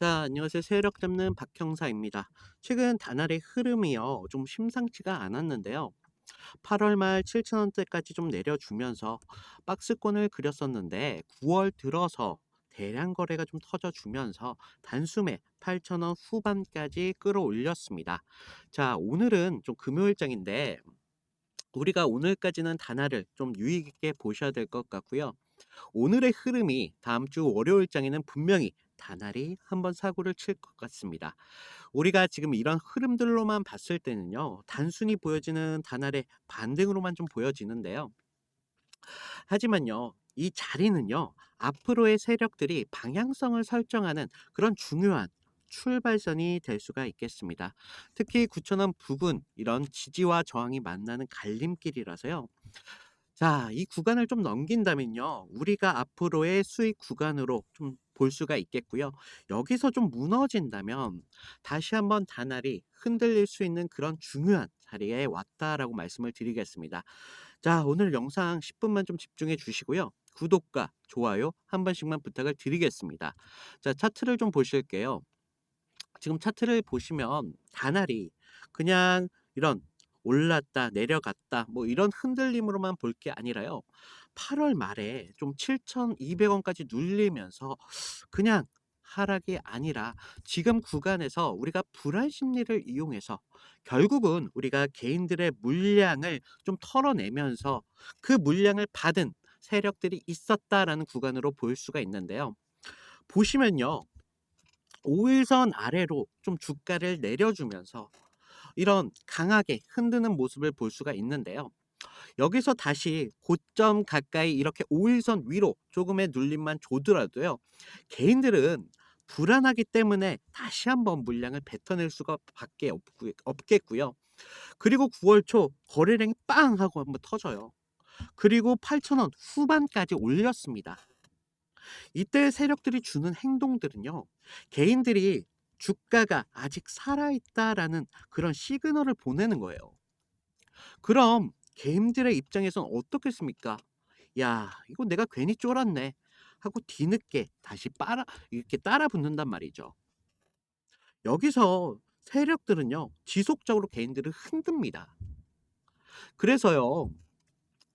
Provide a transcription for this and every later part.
자, 안녕하세요. 세력 잡는 박형사입니다. 최근 다날의 흐름이요, 좀 심상치가 않았는데요. 8월 말 7천원대까지 좀 내려주면서 박스권을 그렸었는데 9월 들어서 대량 거래가 좀 터져주면서 단숨에 8천원 후반까지 끌어올렸습니다. 자, 오늘은 좀 금요일장인데 우리가 오늘까지는 다날을 좀 유의 있게 보셔야 될 것 같고요. 오늘의 흐름이 다음 주 월요일장에는 분명히 다날이 한번 사고를 칠 것 같습니다. 우리가 지금 이런 흐름들로만 봤을 때는요, 단순히 보여지는 다날의 반등으로만 좀 보여지는데요. 하지만요, 이 자리는요, 앞으로의 세력들이 방향성을 설정하는 그런 중요한 출발선이 될 수가 있겠습니다. 특히 9천원 부근 이런 지지와 저항이 만나는 갈림길이라서요. 자, 이 구간을 좀 넘긴다면요, 우리가 앞으로의 수익 구간으로 좀 볼 수가 있겠고요. 여기서 좀 무너진다면 다시 한번 다날이 흔들릴 수 있는 그런 중요한 자리에 왔다라고 말씀을 드리겠습니다. 자, 오늘 영상 10분만 좀 집중해 주시고요. 구독과 좋아요 한 번씩만 부탁을 드리겠습니다. 자, 차트를 좀 보실게요. 지금 차트를 보시면 다날이 그냥 이런 올랐다 내려갔다 뭐 이런 흔들림으로만 볼 게 아니라요. 8월 말에 좀 7,200원까지 눌리면서 그냥 하락이 아니라 지금 구간에서 우리가 불안 심리를 이용해서 결국은 우리가 개인들의 물량을 좀 털어내면서 그 물량을 받은 세력들이 있었다라는 구간으로 볼 수가 있는데요. 보시면요. 5일선 아래로 좀 주가를 내려주면서 이런 강하게 흔드는 모습을 볼 수가 있는데요. 여기서 다시 고점 가까이 이렇게 5일선 위로 조금의 눌림만 줘더라도요. 개인들은 불안하기 때문에 다시 한번 물량을 뱉어낼 수가 밖에 없겠고요. 그리고 9월 초 거래량이 빵 하고 한번 터져요. 그리고 8천원 후반까지 올렸습니다. 이때 세력들이 주는 행동들은요, 개인들이 주가가 아직 살아있다라는 그런 시그널을 보내는 거예요. 그럼 개인들의 입장에선 어떻겠습니까? 야, 이거 내가 괜히 쫄았네 하고 뒤늦게 다시 이렇게 따라 붙는단 말이죠. 여기서 세력들은요, 지속적으로 개인들을 흔듭니다. 그래서요,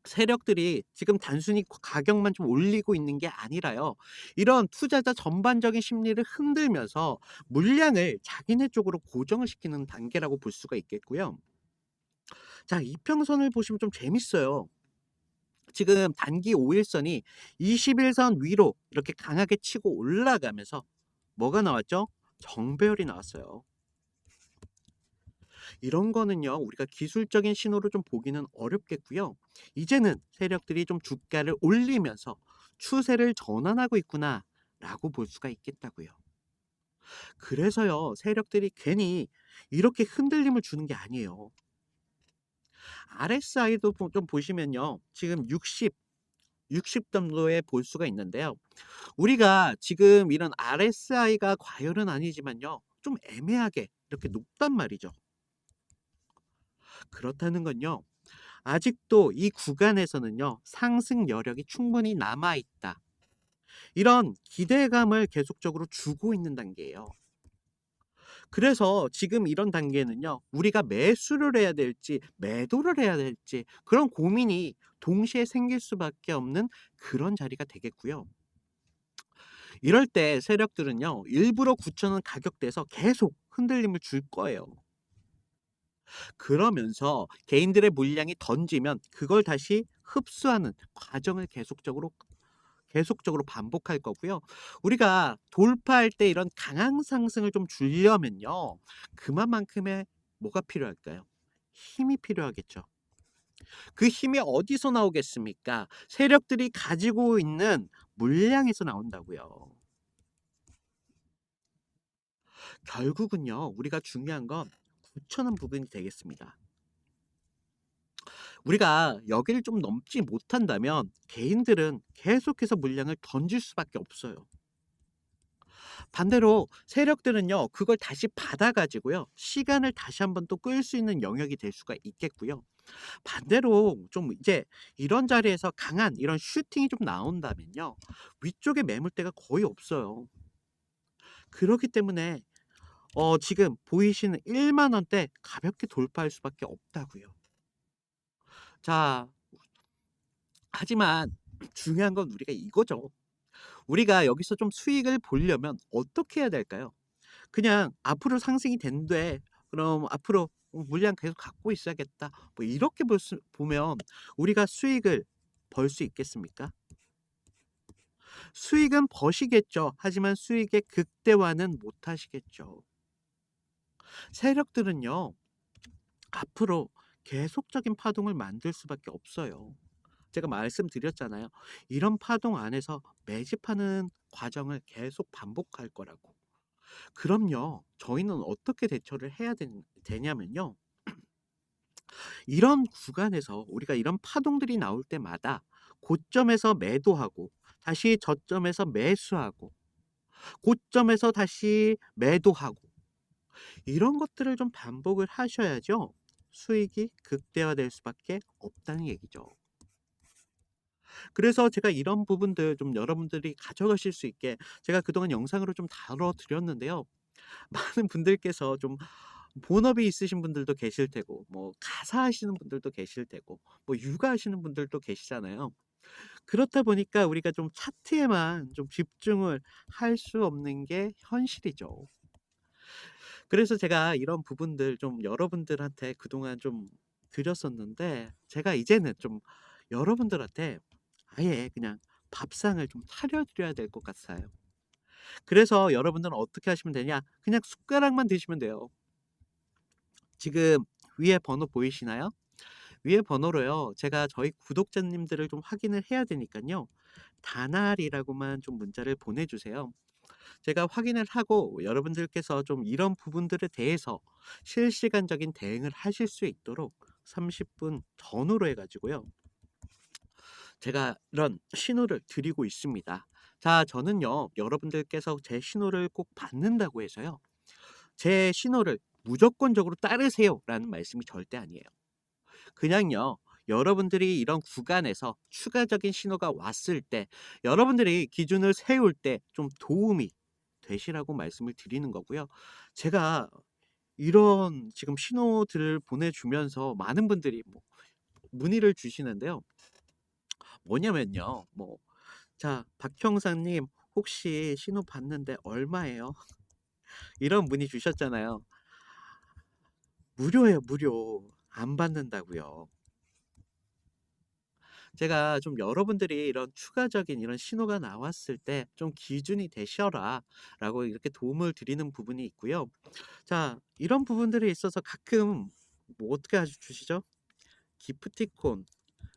세력들이 지금 단순히 가격만 좀 올리고 있는 게 아니라요. 이런 투자자 전반적인 심리를 흔들면서 물량을 자기네 쪽으로 고정을 시키는 단계라고 볼 수가 있겠고요. 자, 이평선을 보시면 좀 재밌어요. 지금 단기 5일선이 21선 위로 이렇게 강하게 치고 올라가면서 뭐가 나왔죠? 정배열이 나왔어요. 이런 거는요, 우리가 기술적인 신호로 좀 보기는 어렵겠고요. 이제는 세력들이 좀 주가를 올리면서 추세를 전환하고 있구나라고 볼 수가 있겠다고요. 그래서요, 세력들이 괜히 이렇게 흔들림을 주는 게 아니에요. RSI도 좀 보시면요, 지금 60 정도에 볼 수가 있는데요. 우리가 지금 이런 RSI가 과열은 아니지만요, 좀 애매하게 이렇게 높단 말이죠. 그렇다는 건요, 아직도 이 구간에서는요, 상승 여력이 충분히 남아있다. 이런 기대감을 계속적으로 주고 있는 단계예요. 그래서 지금 이런 단계는요, 우리가 매수를 해야 될지, 매도를 해야 될지, 그런 고민이 동시에 생길 수밖에 없는 그런 자리가 되겠고요. 이럴 때 세력들은요, 일부러 9천원 가격대에서 계속 흔들림을 줄 거예요. 그러면서 개인들의 물량이 던지면 그걸 다시 흡수하는 과정을 계속적으로 반복할 거고요. 우리가 돌파할 때 이런 강한 상승을 좀 주려면요, 그만큼의 뭐가 필요할까요? 힘이 필요하겠죠. 그 힘이 어디서 나오겠습니까? 세력들이 가지고 있는 물량에서 나온다고요. 결국은요, 우리가 중요한 건 9천원 부분이 되겠습니다. 우리가 여기를 좀 넘지 못한다면 개인들은 계속해서 물량을 던질 수밖에 없어요. 반대로 세력들은요, 그걸 다시 받아 가지고요, 시간을 다시 한번 또 끌 수 있는 영역이 될 수가 있겠고요. 반대로 좀 이제 이런 자리에서 강한 이런 슈팅이 좀 나온다면요, 위쪽에 매물대가 거의 없어요. 그렇기 때문에 지금 보이시는 1만 원대 가볍게 돌파할 수밖에 없다고요. 자, 하지만 중요한 건 우리가 이거죠. 우리가 여기서 좀 수익을 보려면 어떻게 해야 될까요? 그냥 '앞으로 상승이 된대. 그럼 앞으로 물량 계속 갖고 있어야겠다.' 뭐 이렇게 보면 우리가 수익을 벌 수 있겠습니까? 수익은 버시겠죠. 하지만 수익의 극대화는 못 하시겠죠. 세력들은요, 앞으로 계속적인 파동을 만들 수밖에 없어요. 제가 말씀드렸잖아요. 이런 파동 안에서 매집하는 과정을 계속 반복할 거라고. 그럼요, 저희는 어떻게 대처를 해야 되냐면요. 이런 구간에서 우리가 이런 파동들이 나올 때마다 고점에서 매도하고 다시 저점에서 매수하고 고점에서 다시 매도하고 이런 것들을 좀 반복을 하셔야죠. 수익이 극대화될 수밖에 없다는 얘기죠. 그래서 제가 이런 부분들 좀 여러분들이 가져가실 수 있게 제가 그동안 영상으로 좀 다뤄 드렸는데요. 많은 분들께서 좀 본업이 있으신 분들도 계실 테고 뭐 가사하시는 분들도 계실 테고 뭐 육아하시는 분들도 계시잖아요. 그렇다 보니까 우리가 좀 차트에만 좀 집중을 할 수 없는 게 현실이죠. 그래서 제가 이런 부분들 좀 여러분들한테 그동안 좀 드렸었는데 제가 이제는 좀 여러분들한테 아예 그냥 밥상을 좀 차려 드려야 될 것 같아요. 그래서 여러분들은 어떻게 하시면 되냐? 그냥 숟가락만 드시면 돼요. 지금 위에 번호 보이시나요? 위에 번호로요. 제가 저희 구독자님들을 좀 확인을 해야 되니깐요. 다날이라고만 좀 문자를 보내주세요. 제가 확인을 하고 여러분들께서 좀 이런 부분들에 대해서 실시간적인 대응을 하실 수 있도록 30분 전후로 해 가지고요. 제가 이런 신호를 드리고 있습니다. 자, 저는요. 여러분들께서 제 신호를 꼭 받는다고 해서요. 제 신호를 무조건적으로 따르세요라는 말씀이 절대 아니에요. 그냥요. 여러분들이 이런 구간에서 추가적인 신호가 왔을 때 여러분들이 기준을 세울 때 좀 도움이 되시라고 말씀을 드리는 거고요. 제가 이런 지금 신호들을 보내주면서 많은 분들이 뭐 문의를 주시는데요. 뭐냐면요. 뭐, 자, 박 형사님 혹시 신호 받는데 얼마예요? 이런 문의 주셨잖아요. 무료예요, 무료. 안 받는다고요. 제가 좀 여러분들이 이런 추가적인 이런 신호가 나왔을 때 좀 기준이 되셔라라고 이렇게 도움을 드리는 부분이 있고요. 자, 이런 부분들에 있어서 가끔 뭐 어떻게 주시죠? 기프티콘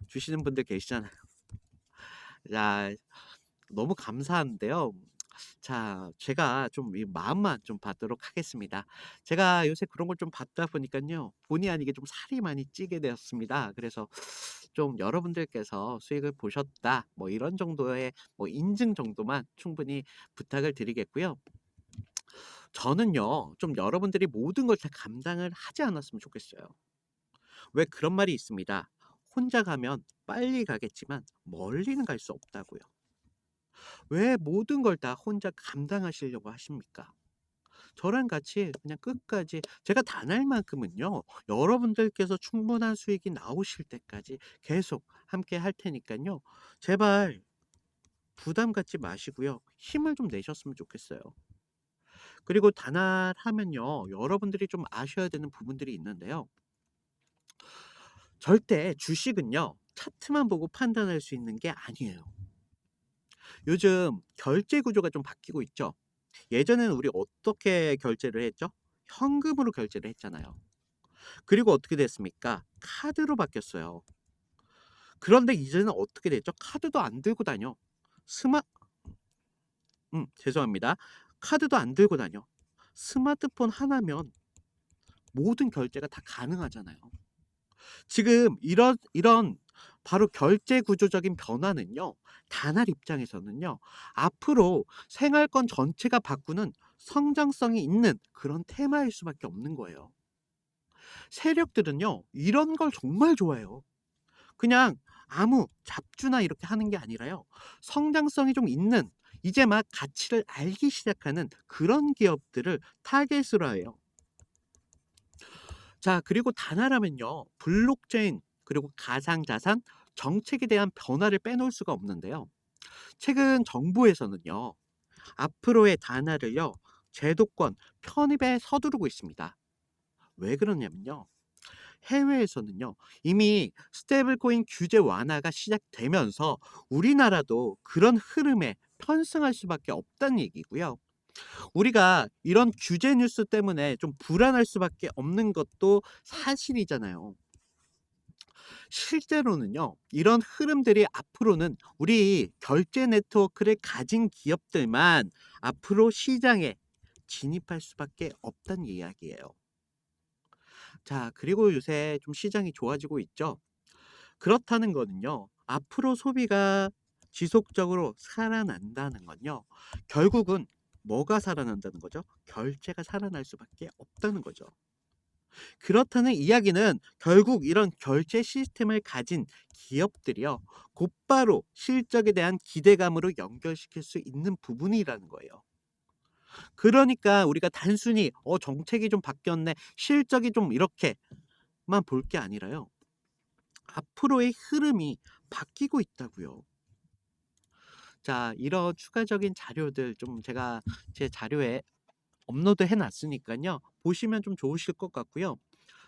주시는 분들 계시잖아요. 야, 너무 감사한데요. 자, 제가 좀 이 마음만 좀 받도록 하겠습니다. 제가 요새 그런 걸 좀 받다 보니깐요. 본의 아니게 좀 살이 많이 찌게 되었습니다. 그래서 좀 여러분들께서 수익을 보셨다. 뭐 이런 정도의 뭐 인증 정도만 충분히 부탁을 드리겠고요. 저는요. 좀 여러분들이 모든 걸 다 감당을 하지 않았으면 좋겠어요. 왜 그런 말이 있습니다. 혼자 가면 빨리 가겠지만 멀리는 갈 수 없다고요. 왜 모든 걸 다 혼자 감당하시려고 하십니까? 저랑 같이 그냥 끝까지 제가 다날 만큼은요. 여러분들께서 충분한 수익이 나오실 때까지 계속 함께 할 테니깐요. 제발 부담 갖지 마시고요. 힘을 좀 내셨으면 좋겠어요. 그리고 다날하면요. 여러분들이 좀 아셔야 되는 부분들이 있는데요. 절대 주식은요. 차트만 보고 판단할 수 있는 게 아니에요. 요즘 결제 구조가 좀 바뀌고 있죠. 예전에는 우리 어떻게 결제를 했죠? 현금으로 결제를 했잖아요. 그리고 어떻게 됐습니까? 카드로 바뀌었어요. 그런데 이제는 어떻게 됐죠? 카드도 안 들고 다녀. 스마 죄송합니다. 카드도 안 들고 다녀. 스마트폰 하나면 모든 결제가 다 가능하잖아요. 지금 이런 바로 결제 구조적인 변화는요. 다날 입장에서는요. 앞으로 생활권 전체가 바꾸는 성장성이 있는 그런 테마일 수밖에 없는 거예요. 세력들은요. 이런 걸 정말 좋아해요. 그냥 아무 잡주나 이렇게 하는 게 아니라요. 성장성이 좀 있는 이제 막 가치를 알기 시작하는 그런 기업들을 타겟으로 해요. 자, 그리고 단아라면요. 블록체인 그리고 가상자산 정책에 대한 변화를 빼놓을 수가 없는데요. 최근 정부에서는요. 앞으로의 단아를요. 제도권 편입에 서두르고 있습니다. 왜 그러냐면요. 해외에서는요. 이미 스테이블 코인 규제 완화가 시작되면서 우리나라도 그런 흐름에 편승할 수밖에 없다는 얘기고요. 우리가 이런 규제 뉴스 때문에 좀 불안할 수밖에 없는 것도 사실이잖아요. 실제로는요. 이런 흐름들이 앞으로는 우리 결제 네트워크를 가진 기업들만 앞으로 시장에 진입할 수밖에 없다는 이야기예요. 자, 그리고 요새 좀 시장이 좋아지고 있죠. 그렇다는 거는요. 앞으로 소비가 지속적으로 살아난다는 건요. 결국은 뭐가 살아난다는 거죠? 결제가 살아날 수밖에 없다는 거죠. 그렇다는 이야기는 결국 이런 결제 시스템을 가진 기업들이요. 곧바로 실적에 대한 기대감으로 연결시킬 수 있는 부분이라는 거예요. 그러니까 우리가 단순히 정책이 좀 바뀌었네, 실적이 좀 이렇게만 볼 게 아니라요. 앞으로의 흐름이 바뀌고 있다고요. 자, 이런 추가적인 자료들 좀 제가 제 자료에 업로드해 놨으니까요. 보시면 좀 좋으실 것 같고요.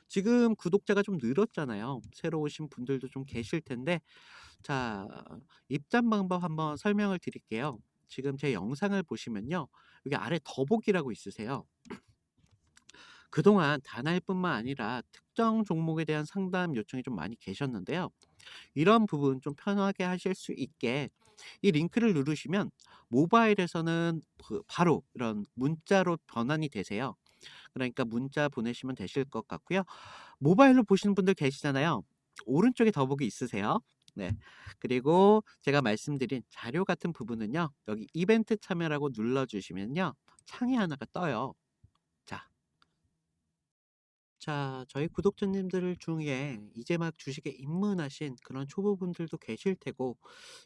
지금 구독자가 좀 늘었잖아요. 새로 오신 분들도 좀 계실 텐데, 자, 입장 방법 한번 설명을 드릴게요. 지금 제 영상을 보시면요. 여기 아래 더보기라고 있으세요. 그동안 단알뿐만 아니라 특정 종목에 대한 상담 요청이 좀 많이 계셨는데요. 이런 부분 좀 편하게 하실 수 있게 이 링크를 누르시면 모바일에서는 바로 이런 문자로 변환이 되세요. 그러니까 문자 보내시면 되실 것 같고요. 모바일로 보시는 분들 계시잖아요. 오른쪽에 더보기 있으세요. 네. 그리고 제가 말씀드린 자료 같은 부분은요. 여기 이벤트 참여라고 눌러주시면요. 창이 하나가 떠요. 자, 저희 구독자님들 중에 이제 막 주식에 입문하신 그런 초보분들도 계실 테고,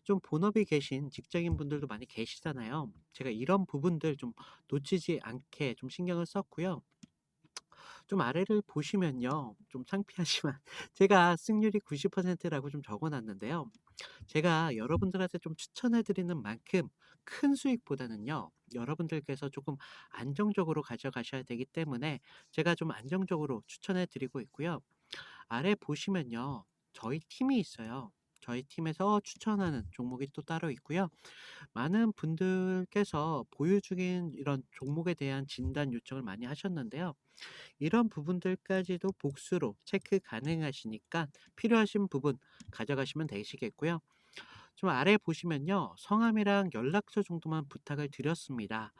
좀 본업이 계신 직장인 분들도 많이 계시잖아요. 제가 이런 부분들 좀 놓치지 않게 좀 신경을 썼고요. 좀 아래를 보시면요. 좀 창피하지만 제가 승률이 90%라고 좀 적어 놨는데요. 제가 여러분들한테 좀 추천해 드리는 만큼 큰 수익보다는요. 여러분들께서 조금 안정적으로 가져가셔야 되기 때문에 제가 좀 안정적으로 추천해 드리고 있고요. 아래 보시면요. 저희 팀이 있어요. 저희 팀에서 추천하는 종목이 또 따로 있고요. 많은 분들께서 보유 중인 이런 종목에 대한 진단 요청을 많이 하셨는데요. 이런 부분들까지도 복수로 체크 가능하시니까 필요하신 부분 가져가시면 되시겠고요. 좀 아래 보시면요. 성함이랑 연락처 정도만 부탁을 드렸습니다.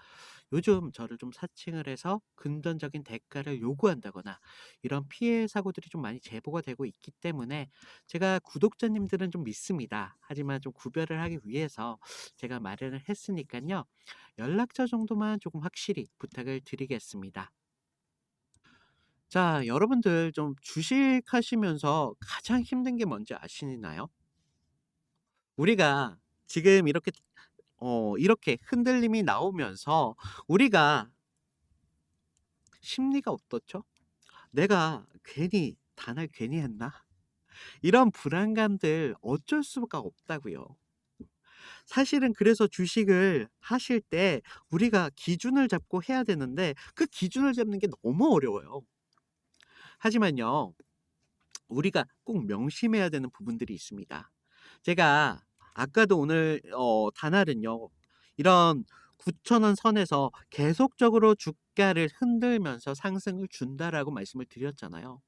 요즘 저를 좀 사칭을 해서 금전적인 대가를 요구한다거나 이런 피해 사고들이 좀 많이 제보가 되고 있기 때문에 제가 구독자님들은 좀 믿습니다. 하지만 좀 구별을 하기 위해서 제가 마련을 했으니까요. 연락처 정도만 조금 확실히 부탁을 드리겠습니다. 자, 여러분들 좀 주식하시면서 가장 힘든 게 뭔지 아시나요? 우리가 지금 이렇게 흔들림이 나오면서 우리가 심리가 어떻죠? '내가 괜히 단을 괜히 했나?' 이런 불안감들 어쩔 수가 없다고요. 사실은 그래서 주식을 하실 때 우리가 기준을 잡고 해야 되는데 그 기준을 잡는 게 너무 어려워요. 하지만요. 우리가 꼭 명심해야 되는 부분들이 있습니다. 제가 아까도 오늘 단알은요. 이런 9,000원 선에서 계속적으로 주가를 흔들면서 상승을 준다라고 말씀을 드렸잖아요.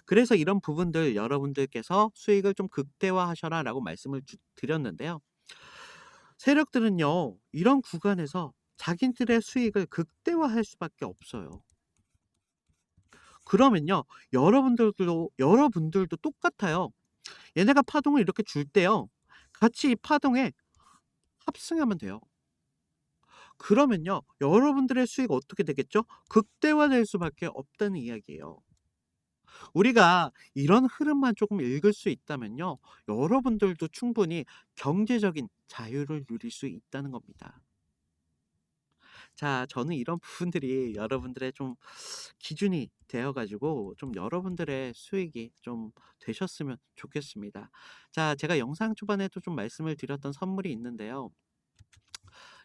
그래서 이런 부분들 여러분들께서 수익을 좀 극대화하셔라라고 말씀을 드렸는데요. 세력들은요. 이런 구간에서 자기들의 수익을 극대화할 수밖에 없어요. 그러면요. 여러분들도 똑같아요. 얘네가 파동을 이렇게 줄 때요. 같이 이 파동에 합승하면 돼요. 그러면요. 여러분들의 수익 어떻게 되겠죠? 극대화될 수밖에 없다는 이야기예요. 우리가 이런 흐름만 조금 읽을 수 있다면요. 여러분들도 충분히 경제적인 자유를 누릴 수 있다는 겁니다. 자, 저는 이런 부분들이 여러분들의 좀 기준이 되어 가지고 좀 여러분들의 수익이 좀 되셨으면 좋겠습니다. 자, 제가 영상 초반에도 좀 말씀을 드렸던 선물이 있는데요.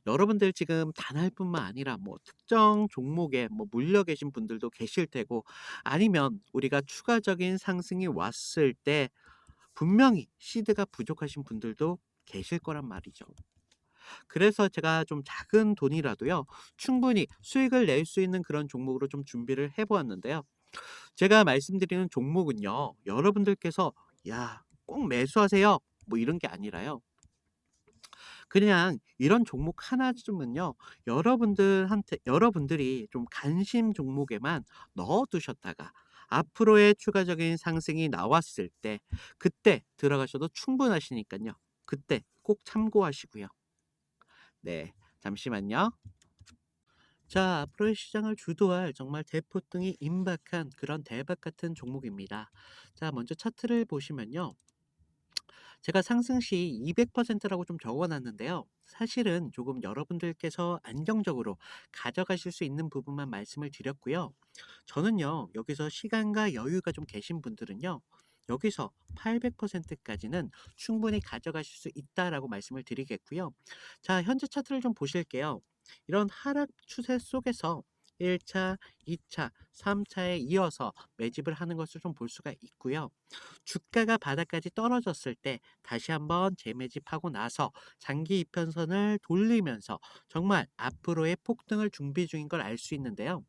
여러분들 지금 단할뿐만 아니라 뭐 특정 종목에 뭐 물려 계신 분들도 계실 테고, 아니면 우리가 추가적인 상승이 왔을 때 분명히 시드가 부족하신 분들도 계실 거란 말이죠. 그래서 제가 좀 작은 돈이라도요, 충분히 수익을 낼 수 있는 그런 종목으로 좀 준비를 해 보았는데요. 제가 말씀드리는 종목은요, 여러분들께서 "야, 꼭 매수하세요." 뭐 이런 게 아니라요. 그냥 이런 종목 하나쯤은요, 여러분들이 좀 관심 종목에만 넣어 두셨다가 앞으로의 추가적인 상승이 나왔을 때 그때 들어가셔도 충분하시니깐요. 그때 꼭 참고하시고요. 네. 잠시만요. 자, 앞으로의 시장을 주도할 정말 대폭등이 임박한 그런 대박 같은 종목입니다. 자, 먼저 차트를 보시면요. 제가 상승 시 200%라고 좀 적어 놨는데요. 사실은 조금 여러분들께서 안정적으로 가져가실 수 있는 부분만 말씀을 드렸고요. 저는요, 여기서 시간과 여유가 좀 계신 분들은요, 여기서 800%까지는 충분히 가져가실 수 있다라고 말씀을 드리겠고요. 자, 현재 차트를 좀 보실게요. 이런 하락 추세 속에서 1차, 2차, 3차에 이어서 매집을 하는 것을 좀 볼 수가 있고요. 주가가 바닥까지 떨어졌을 때 다시 한번 재매집하고 나서 장기 이평선을 돌리면서 정말 앞으로의 폭등을 준비 중인 걸 알 수 있는데요.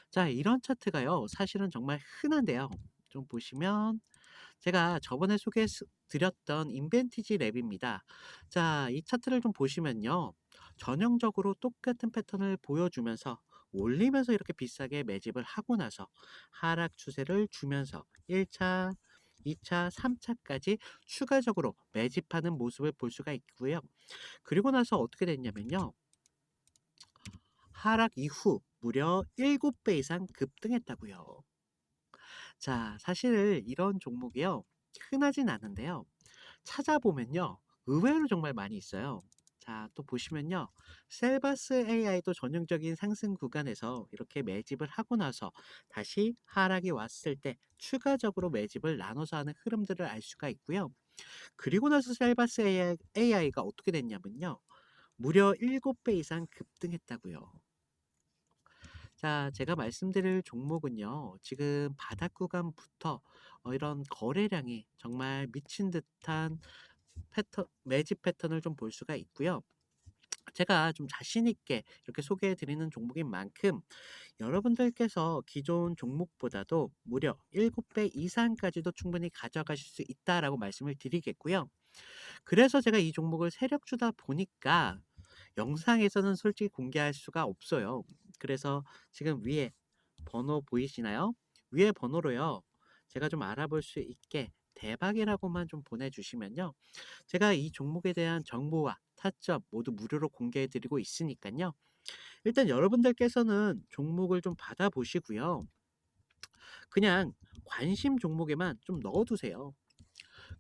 자, 이런 차트가요, 사실은 정말 흔한데요. 좀 보시면 제가 저번에 드렸던 인벤티지 랩입니다. 자, 이 차트를 좀 보시면요. 전형적으로 똑같은 패턴을 보여주면서 올리면서 이렇게 비싸게 매집을 하고 나서 하락 추세를 주면서 1차, 2차, 3차까지 추가적으로 매집하는 모습을 볼 수가 있고요. 그리고 나서 어떻게 됐냐면요. 하락 이후 무려 7배 이상 급등했다고요. 자, 사실 이런 종목이요, 흔하진 않은데요. 찾아보면요, 의외로 정말 많이 있어요. 자, 또 보시면요, 셀바스 AI도 전형적인 상승 구간에서 이렇게 매집을 하고 나서 다시 하락이 왔을 때 추가적으로 매집을 나눠서 하는 흐름들을 알 수가 있고요. 그리고 나서 셀바스 AI가 어떻게 됐냐면요, 무려 7배 이상 급등했다고요. 자, 제가 말씀드릴 종목은요, 지금 바닥 구간부터 이런 거래량이 정말 미친 듯한 매집 패턴을 좀 볼 수가 있고요. 제가 좀 자신 있게 이렇게 소개해 드리는 종목인 만큼 여러분들께서 기존 종목보다도 무려 7배 이상까지도 충분히 가져가실 수 있다라고 말씀을 드리겠고요. 그래서 제가 이 종목을 세력 주다 보니까 영상에서는 솔직히 공개할 수가 없어요. 그래서 지금 위에 번호 보이시나요? 위에 번호로요, 제가 좀 알아볼 수 있게 대박이라고만 좀 보내주시면요, 제가 이 종목에 대한 정보와 타점 모두 무료로 공개해 드리고 있으니까요. 일단 여러분들께서는 종목을 좀 받아보시고요. 그냥 관심 종목에만 좀 넣어두세요.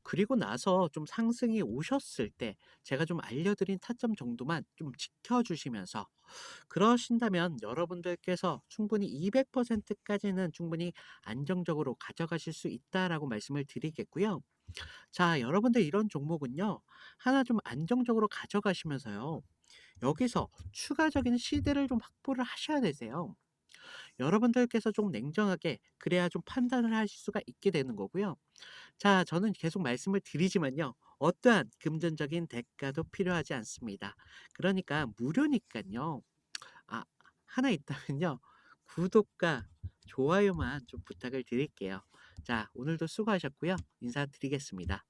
그리고 나서 좀 상승이 오셨을 때 제가 좀 알려드린 타점 정도만 좀 지켜주시면서 그러신다면 여러분들께서 충분히 200%까지는 충분히 안정적으로 가져가실 수 있다라고 말씀을 드리겠고요. 자, 여러분들 이런 종목은요, 하나 좀 안정적으로 가져가시면서요, 여기서 추가적인 시대를 좀 확보를 하셔야 되세요. 여러분들께서 좀 냉정하게 그래야 좀 판단을 하실 수가 있게 되는 거고요. 자, 저는 계속 말씀을 드리지만요, 어떠한 금전적인 대가도 필요하지 않습니다. 그러니까 무료니까요. 아, 하나 있다면요, 구독과 좋아요만 좀 부탁을 드릴게요. 자, 오늘도 수고하셨고요. 인사드리겠습니다.